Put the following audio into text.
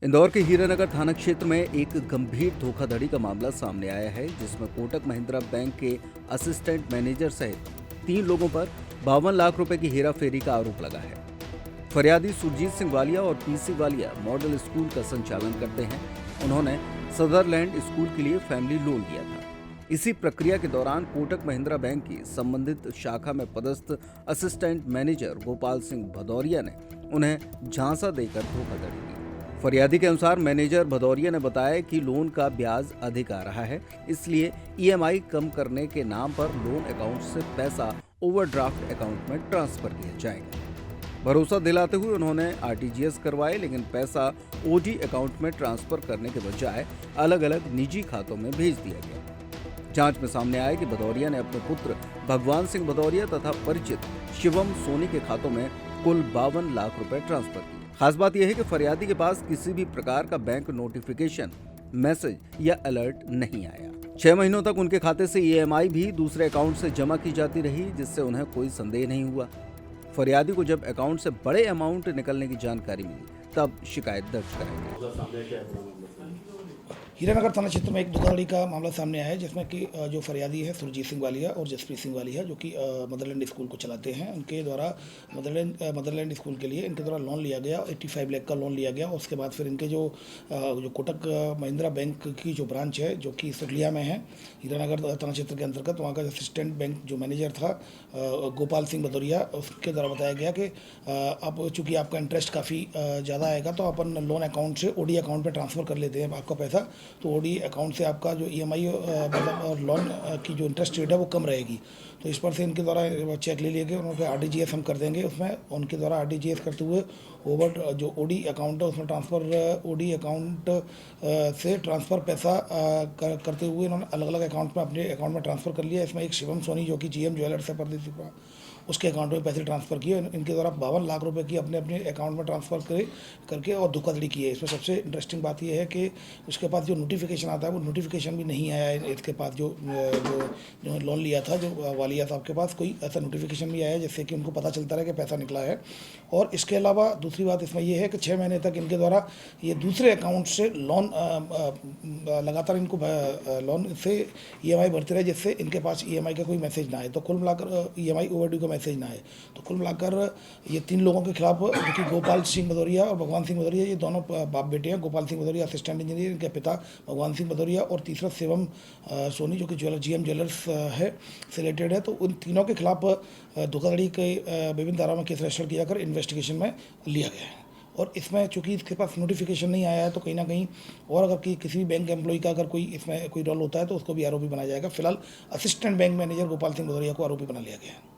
इंदौर के हीरानगर थाना क्षेत्र में एक गंभीर धोखाधड़ी का मामला सामने आया है, जिसमें कोटक महिंद्रा बैंक के असिस्टेंट मैनेजर सहित 3 लोगों पर 52 लाख रुपए की हेराफेरी का आरोप लगा है। फरियादी सुरजीत सिंह वालिया और पीसी वालिया मॉडल स्कूल का संचालन करते हैं। उन्होंने सदरलैंड स्कूल के लिए फैमिली लोन लिया था। इसी प्रक्रिया के दौरान कोटक महिंद्रा बैंक की संबंधित शाखा में पदस्थ असिस्टेंट मैनेजर गोपाल सिंह भदौरिया ने उन्हें झांसा देकर धोखाधड़ी की। फरियादी के अनुसार मैनेजर भदौरिया ने बताया कि लोन का ब्याज अधिक आ रहा है, इसलिए ईएमआई कम करने के नाम पर लोन अकाउंट से पैसा ओवरड्राफ्ट अकाउंट में ट्रांसफर किया जाएगा। भरोसा दिलाते हुए उन्होंने आरटीजीएस करवाए, लेकिन पैसा ओडी अकाउंट में ट्रांसफर करने के बजाय अलग अलग निजी खातों में भेज दिया गया। जांच में सामने आया कि भदौरिया ने अपने पुत्र भगवान सिंह भदौरिया तथा परिचित शिवम सोनी के खातों में कुल 52 लाख रुपए ट्रांसफर किए। खास बात यह है कि फरियादी के पास किसी भी प्रकार का बैंक नोटिफिकेशन, मैसेज या अलर्ट नहीं आया। 6 महीनों तक उनके खाते से ईएमआई भी दूसरे अकाउंट से जमा की जाती रही, जिससे उन्हें कोई संदेह नहीं हुआ। फरियादी को जब अकाउंट से बड़े अमाउंट निकलने की जानकारी मिली, तब शिकायत दर्ज कराई। हीरानगर थाना क्षेत्र में एक धोखाधड़ी का मामला सामने आया है, जिसमें कि जो फरियादी है सुरजीत सिंह वालिया और जसप्रीत सिंह वालिया, जो कि मदरलैंड स्कूल को चलाते हैं। उनके द्वारा मदरलैंड स्कूल के लिए इनके द्वारा लोन लिया गया, 85 लाख का लोन लिया गया। उसके बाद फिर इनके जो कोटक महिंद्रा बैंक की जो ब्रांच है, जो कि सुरलिया में है, हीरानगर थाना क्षेत्र के अंतर्गत, वहाँ का असिस्टेंट बैंक जो मैनेजर था गोपाल सिंह भदौरिया, उसके द्वारा बताया गया कि अब चूँकि आपका इंटरेस्ट काफ़ी ज़्यादा आएगा, तो अपन लोन अकाउंट से ओडी अकाउंट पर ट्रांसफ़र कर लेते हैं आपका पैसा, तो ओडी अकाउंट से आपका जो ईएमआई मतलब और लोन की जो इंटरेस्ट रेट है वो कम रहेगी। तो इस पर से इनके द्वारा चेक ले लिए गए, उन्होंने आरटीजीएस हम कर देंगे। उसमें उनके द्वारा आरटीजीएस करते हुए ओवर जो ओडी अकाउंट है उसमें ट्रांसफ़र, ओडी अकाउंट से ट्रांसफ़र पैसा करते हुए इन्होंने अलग अलग अकाउंट में अपने अकाउंट में ट्रांसफ़र कर लिया। इसमें एक शिवम सोनी, जो कि जीएम ज्वेलर्स है परदेसी, उसके अकाउंट में पैसे ट्रांसफ़र किए। इनके द्वारा 52 लाख रुपए की अपने अपने अकाउंट में ट्रांसफ़र करके और धोखाधड़ी की है। इसमें सबसे इंटरेस्टिंग बात यह है कि उसके पास जो नोटिफिकेशन आता है, वो नोटिफिकेशन भी नहीं आया है। इसके पास जो लोन लिया था, जो वालिया साहब के पास कोई ऐसा नोटिफिकेशन नहीं आया है जिससे कि उनको पता चलता रहे कि पैसा निकला है। और इसके अलावा दूसरी बात इसमें यह है कि 6 महीने तक इनके द्वारा ये दूसरे अकाउंट से लोन लगातार इनको लोन से ईएमआई भरते रहे, जिससे इनके पास ईएमआई का कोई मैसेज ना आए। तो कुल मिलाकर ईएमआई ओवरड्यू का मैसेज ना आए, तो कुल मिलाकर ये 3 लोगों के खिलाफ, जो कि गोपाल सिंह भदौरिया और भगवान सिंह भदौरिया, ये दोनों बाप बेटे हैं। गोपाल सिंह भदौरिया असिस्टेंट इंजीनियर, इनके पिता भगवान सिंह भदौरिया, और तीसरा शिवम सोनी, जो कि जीएम ज्वेलर्स है से रिलेटेड है। तो उन तीनों के खिलाफ धोखाधड़ी के विभिन्न धाराओं में केस रजिस्टर किया कर इन्वेस्टिगेशन में लिया गया है। और इसमें चूंकि इसके पास नोटिफिकेशन नहीं आया है, तो कहीं ना कहीं और अगर किसी भी बैंक एम्प्लॉय का अगर कोई इसमें कोई रोल होता है, तो उसको भी आरोपी बनाया जाएगा। फिलहाल assistant bank manager Gopal Singh Bhadauria को आरोपी बना लिया गया है।